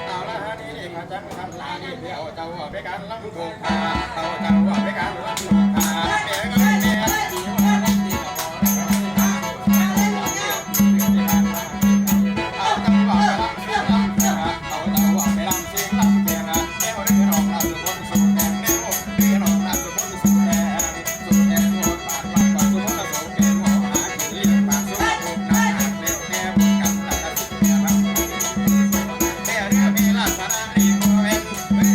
เอาละฮะนี่พระจันทร์ทันลานี่เดียวเจ้าไปการลำโขงคาเจ้าไปการลำโขงคาเมียก็เมียดีว่ารักดีเอาเจ้าว่าไปลำเสียงลำเสียงเอาเจ้าว่าไปลำเสียงลำเสียงแนวเรื่องของเราสุพรรณสุแดงแนวเรื่องของเราสุพรรณสุแดงโหดปาดปากปากสุพรรณสุแดงหัวหางเลี้ยงปากสุพรรณสุแดงเลี้ยงแนวกันละกันสุแดงครับแนวเรื่องมีลาสนาดีโมเวน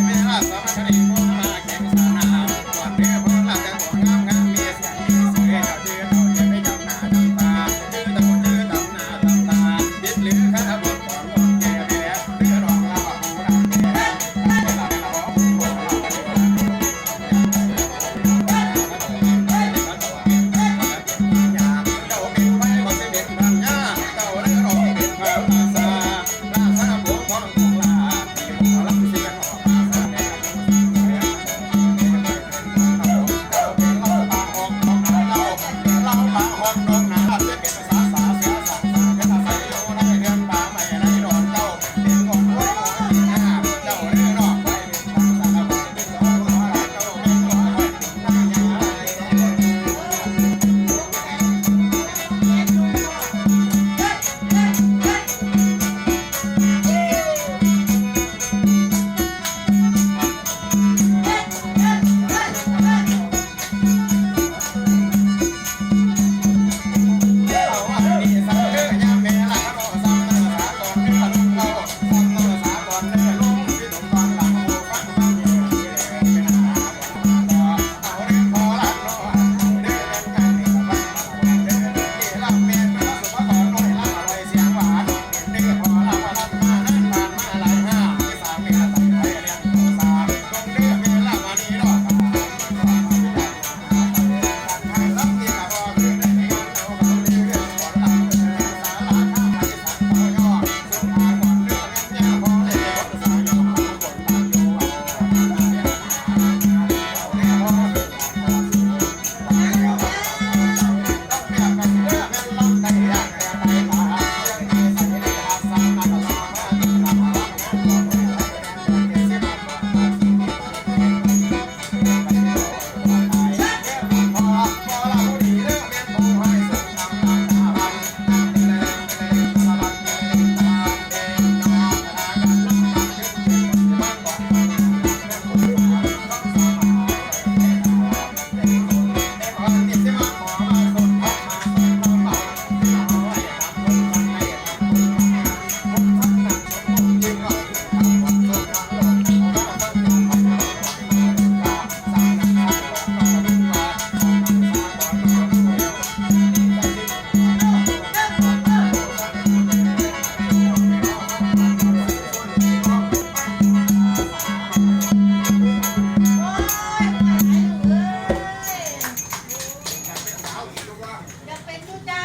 มีลาสนาดีโมมาแข่งสนามวันเรือพลากันหัวงามงามมีเสียงดีเสือเจ้าเจ้าจะไม่จำหน้าจำตาชื่อตะกุนชื่อตำหน้าตำตาดิดหรือข้าบดก่อนบนแก่แก่เรือรองลาบหูรำแก่เวลาเป็นร้องหูรำเจ้าเป็นไว้ก็จะเป็นพันยาเจ้าเรือรองเป็นพระราชาราชาบุตรของของลาที่หมอลำเสียงออกมาแสดงเจ้าเป็นเล่าปากหอกนกนาเล่าปากหอกนกนาจะเป็นภาษาเสียสังสารเป็นอาศัยอยู่ในเรือนป่าไม่ในดอนเจ้าเป็นคนหัวหัวหน้าเจ้าเรือรองไว้เป็นทางสารพัดเป็นหัวหัวเจ้าเป็นหัวหัวหน้าใหญ่จะเป็นผู้จ้า